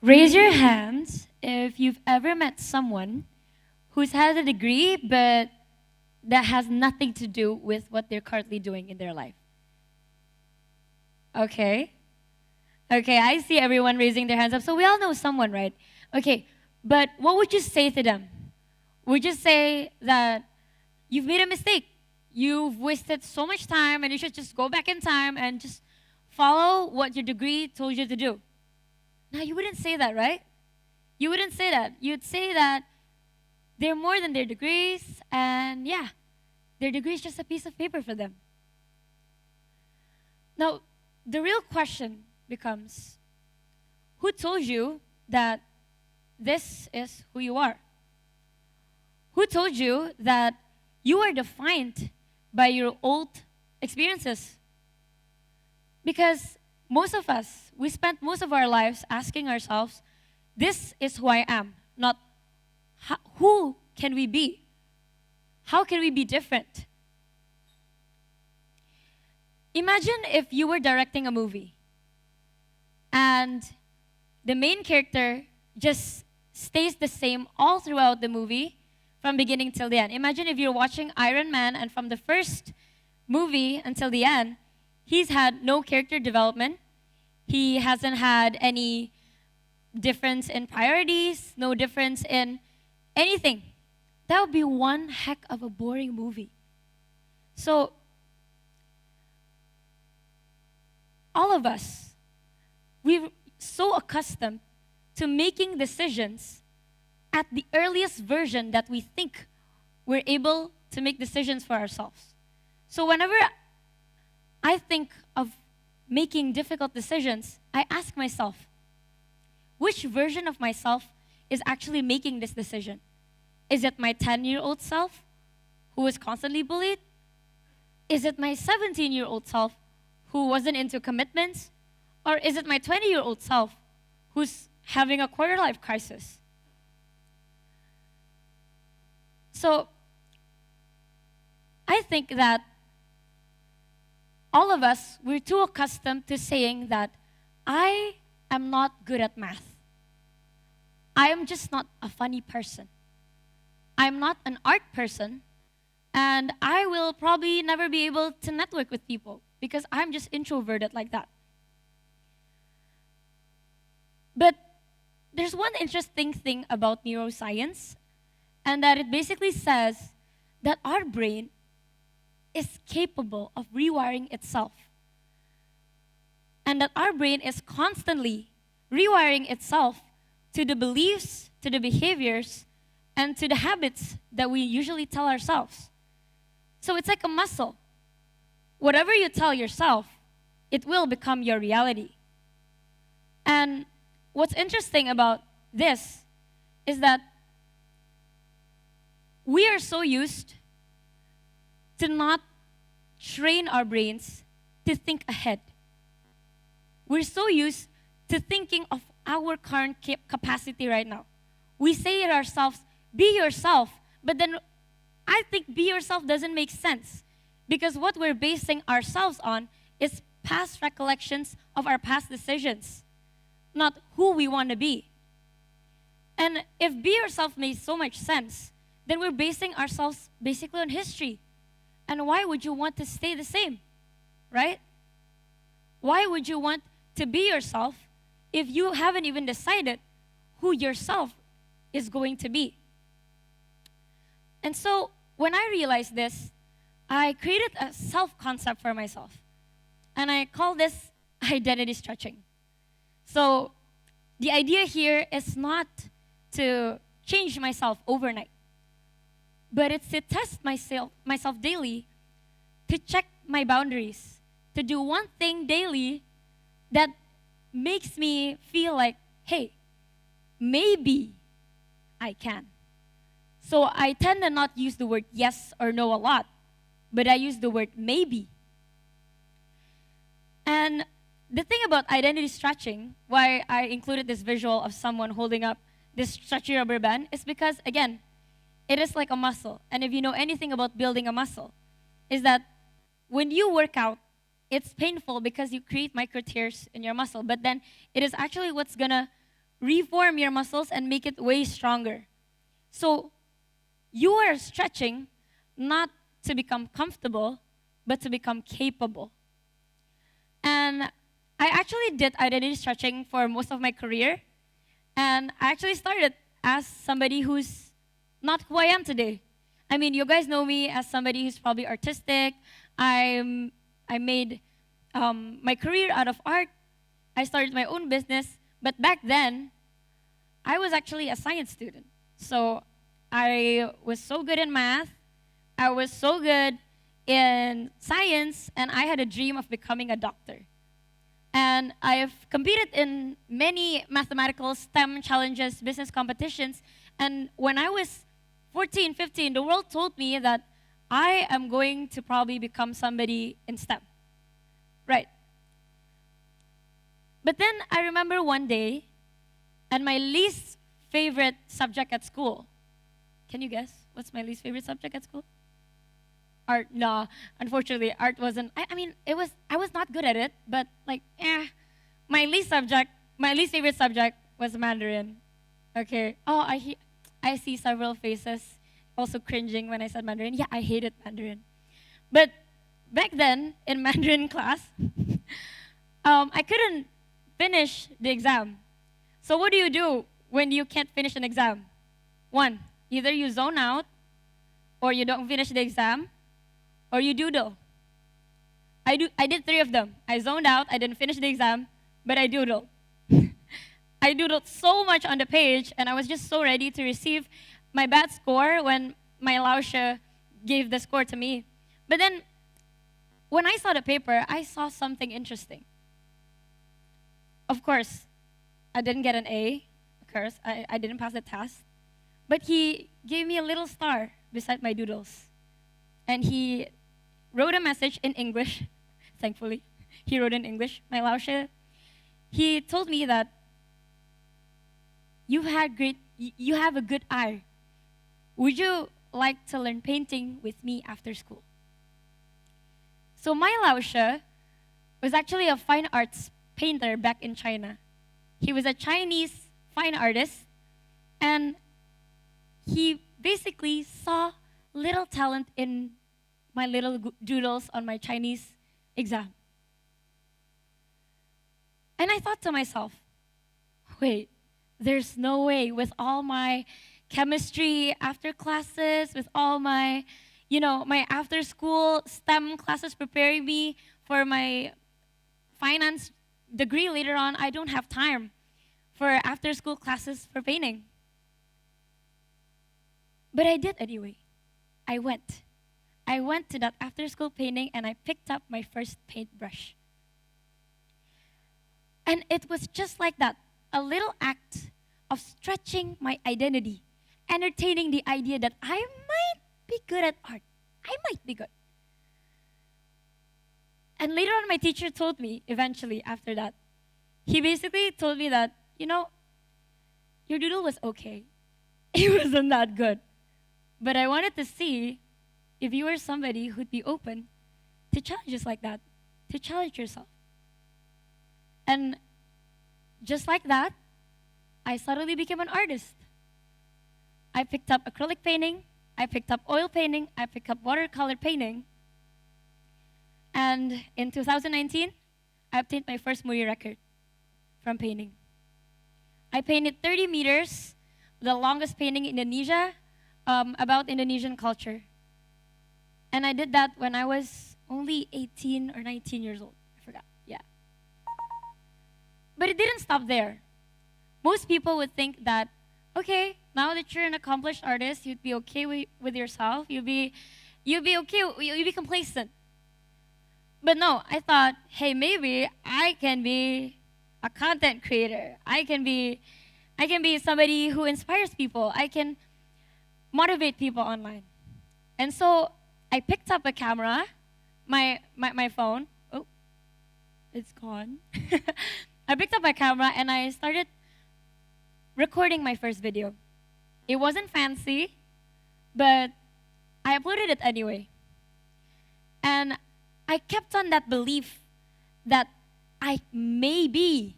Raise your hands if you've ever met someone who's had a degree but that has nothing to do with what they're currently doing in their life. Okay. Okay, I see everyone raising their hands up. So we all know someone, right? Okay, but what would you say to them? Would you say that you've made a mistake? You've wasted so much time and you should just go back in time and just follow what your degree told you to do? Now, you wouldn't say that, right? You wouldn't say that. You'd say that they're more than their degrees, and yeah, their degree is just a piece of paper for them. Now, the real question becomes, who told you that this is who you are? Who told you that you are defined by your old experiences? Because most of us, we spent most of our lives asking ourselves, this is who I am, not who can we be? How can we be different? Imagine if you were directing a movie and the main character just stays the same all throughout the movie from beginning till the end. Imagine if you're watching Iron Man and from the first movie until the end, he's had no character development. He hasn't had any difference in priorities, no difference in anything. That would be one heck of a boring movie. So, all of us, we're so accustomed to making decisions at the earliest version that we think we're able to make decisions for ourselves. So whenever I think of making difficult decisions, I ask myself, which version of myself is actually making this decision? Is it my 10-year-old self who was constantly bullied? Is it my 17-year-old self who wasn't into commitments? Or is it my 20-year-old self who's having a quarter-life crisis? So, I think that all of us, we're too accustomed to saying that I am not good at math. I am just not a funny person. I'm not an art person, and I will probably never be able to network with people because I'm just introverted like that. But there's one interesting thing about neuroscience, and that it basically says that our brain is capable of rewiring itself. And that our brain is constantly rewiring itself to the beliefs, to the behaviors, and to the habits that we usually tell ourselves. So it's like a muscle. Whatever you tell yourself, it will become your reality. And what's interesting about this is that we are so used to not train our brains to think ahead. We're so used to thinking of our current capacity right now. We say it ourselves, be yourself, but then I think be yourself doesn't make sense because what we're basing ourselves on is past recollections of our past decisions, not who we want to be. And if be yourself makes so much sense, then we're basing ourselves basically on history. And why would you want to stay the same, right? Why would you want to be yourself if you haven't even decided who yourself is going to be? And so when I realized this, I created a self-concept for myself. And I call this identity stretching. So the idea here is not to change myself overnight, but it's to test myself daily, to check my boundaries, to do one thing daily that makes me feel like, hey, maybe I can. So I tend to not use the word yes or no a lot, but I use the word maybe. And the thing about identity stretching, why I included this visual of someone holding up this stretchy rubber band, is because, again, it is like a muscle. And if you know anything about building a muscle, is that when you work out, it's painful because you create micro tears in your muscle. But then it is actually what's gonna reform your muscles and make it way stronger. So you are stretching not to become comfortable, but to become capable. And I actually did identity stretching for most of my career. And I actually started as somebody who's not who I am today. I mean, you guys know me as somebody who's probably artistic. I made my career out of art. I started my own business. But back then, I was actually a science student. So I was so good in math. I was so good in science. And I had a dream of becoming a doctor. And I've competed in many mathematical STEM challenges, business competitions. And when I was 14, 15, the world told me that I am going to probably become somebody in STEM. Right. But then I remember one day, and my least favorite subject at school. Can you guess what's my least favorite subject at school? Art. No, unfortunately, art wasn't. I was not good at it, but my least favorite subject was Mandarin. Okay. Oh, I see several faces also cringing when I said Mandarin. Yeah, I hated Mandarin. But back then in Mandarin class, I couldn't finish the exam. So what do you do when you can't finish an exam? One, either you zone out, or you don't finish the exam, or you doodle. I did 3 of them. I zoned out, I didn't finish the exam, but I doodled. I doodled so much on the page, and I was just so ready to receive my bad score when my Alicia gave the score to me. But then, when I saw the paper, I saw something interesting. Of course, I didn't get an A. Of course, I didn't pass the test. But he gave me a little star beside my doodles. And he wrote a message in English, thankfully. He wrote in English, my Alicia. He told me that you have a good eye. Would you like to learn painting with me after school? So my Alicia was actually a fine arts painter back in China. He was a Chinese fine artist, and he basically saw little talent in my little doodles on my Chinese exam. And I thought to myself, wait, there's no way with all my chemistry after classes, with all my, my after school STEM classes preparing me for my finance degree later on, I don't have time for after school classes for painting. But I did anyway. I went to that after school painting and I picked up my first paintbrush. And it was just like that, a little act of stretching my identity, entertaining the idea that I might be good at art. I might be good. And later on, my teacher told me, eventually, after that, he basically told me that, your doodle was okay. It wasn't that good. But I wanted to see if you were somebody who'd be open to challenges like that, to challenge yourself. And just like that, I suddenly became an artist. I picked up acrylic painting, I picked up oil painting, I picked up watercolor painting. And in 2019, I obtained my first movie record from painting. I painted 30 meters, the longest painting in Indonesia, about Indonesian culture. And I did that when I was only 18 or 19 years old. I forgot, yeah. But it didn't stop there. Most people would think that, okay, now that you're an accomplished artist, you'd be okay with yourself. You'd be okay, you'd be complacent. But no, I thought, hey, maybe I can be a content creator. I can be somebody who inspires people. I can motivate people online. And so I picked up a camera, my phone. Oh, it's gone. I picked up my camera and I started recording my first video. It wasn't fancy, but I uploaded it anyway. And I kept on that belief that I maybe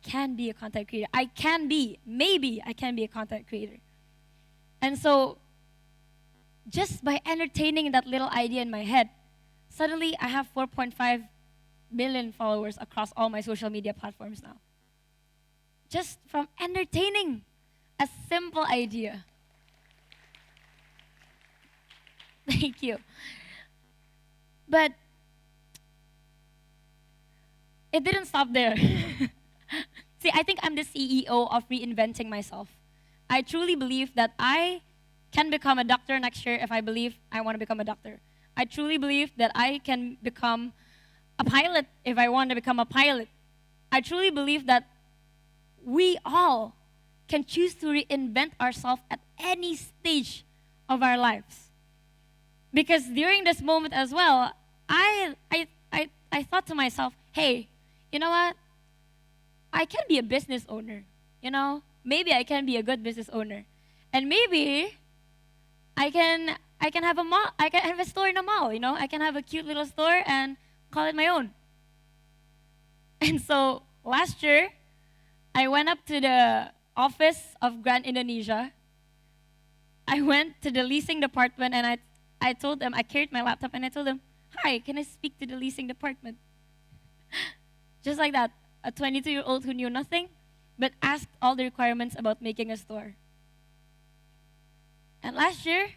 can be a content creator. Maybe I can be a content creator. And so, just by entertaining that little idea in my head, suddenly I have 4.5 million followers across all my social media platforms now. Just from entertaining a simple idea. Thank you. But it didn't stop there. See, I think I'm the CEO of reinventing myself. I truly believe that I can become a doctor next year if I believe I want to become a doctor. I truly believe that I can become a pilot if I want to become a pilot. I truly believe that we all can choose to reinvent ourselves at any stage of our lives. Because during this moment as well, I thought to myself, hey, you know what? I can be a business owner, you know? Maybe I can be a good business owner. And maybe I can have a store in a mall, you know? I can have a cute little store and call it my own. And so last year, I went up to the office of Grand Indonesia. I went to the leasing department and I told them, I carried my laptop and I told them, hi, can I speak to the leasing department? Just like that, a 22-year-old who knew nothing, but asked all the requirements about making a store. And last year,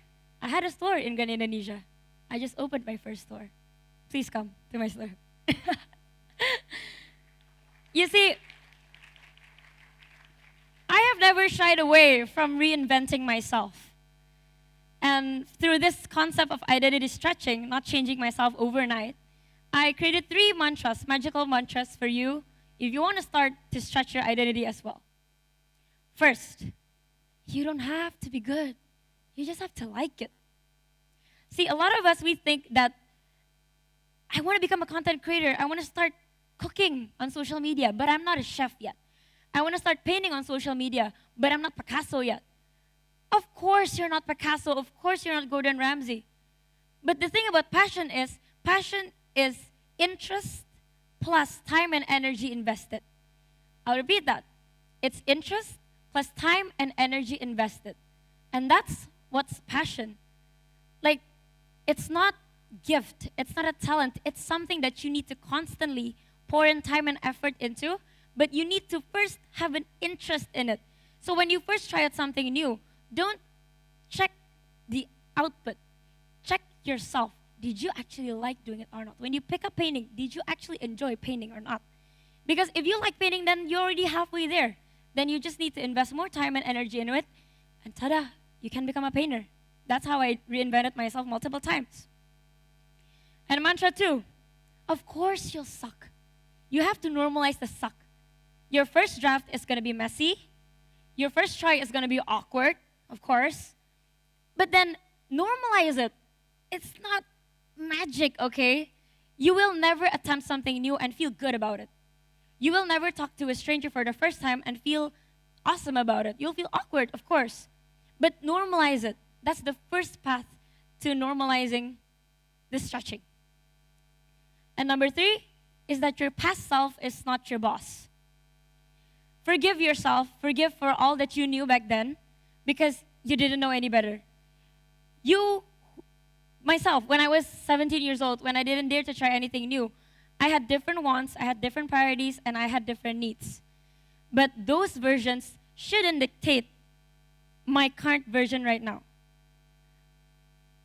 I had a store in Grand Indonesia. I just opened my first store. Please come to my store. You see, I have never shied away from reinventing myself. And through this concept of identity stretching, not changing myself overnight, I created 3 mantras, magical mantras for you if you want to start to stretch your identity as well. First, you don't have to be good. You just have to like it. See, a lot of us, we think that I want to become a content creator. I want to start cooking on social media, but I'm not a chef yet. I want to start painting on social media, but I'm not Picasso yet. Of course you're not Picasso. Of course you're not Gordon Ramsay. But the thing about passion is interest plus time and energy invested. I'll repeat that. It's interest plus time and energy invested. And that's what's passion. Like, it's not gift. It's not a talent. It's something that you need to constantly pour in time and effort into, but you need to first have an interest in it. So when you first try out something new, don't check the output. Check yourself. Did you actually like doing it or not? When you pick up painting, did you actually enjoy painting or not? Because if you like painting, then you're already halfway there. Then you just need to invest more time and energy into it, and ta-da, you can become a painter. That's how I reinvented myself multiple times. And mantra 2, of course you'll suck. You have to normalize the suck. Your first draft is going to be messy. Your first try is going to be awkward, of course. But then normalize it. It's not magic, okay? You will never attempt something new and feel good about it. You will never talk to a stranger for the first time and feel awesome about it. You'll feel awkward, of course. But normalize it. That's the first path to normalizing the stretching. And number 3 is that your past self is not your boss. Forgive yourself. Forgive for all that you knew back then because you didn't know any better. Myself, when I was 17 years old, when I didn't dare to try anything new, I had different wants, I had different priorities, and I had different needs. But those versions shouldn't dictate my current version right now.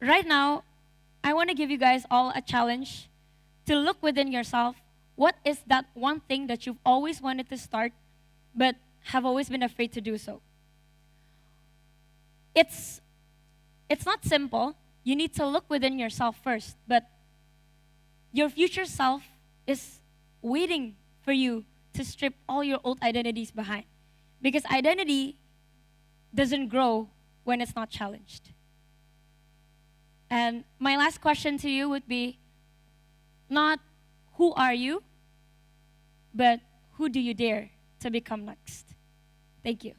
Right now, I want to give you guys all a challenge to look within yourself. What is that one thing that you've always wanted to start but have always been afraid to do so? It's not simple. You need to look within yourself first, but your future self is waiting for you to strip all your old identities behind. Because identity doesn't grow when it's not challenged. And my last question to you would be, not who are you, but who do you dare to become next? Thank you.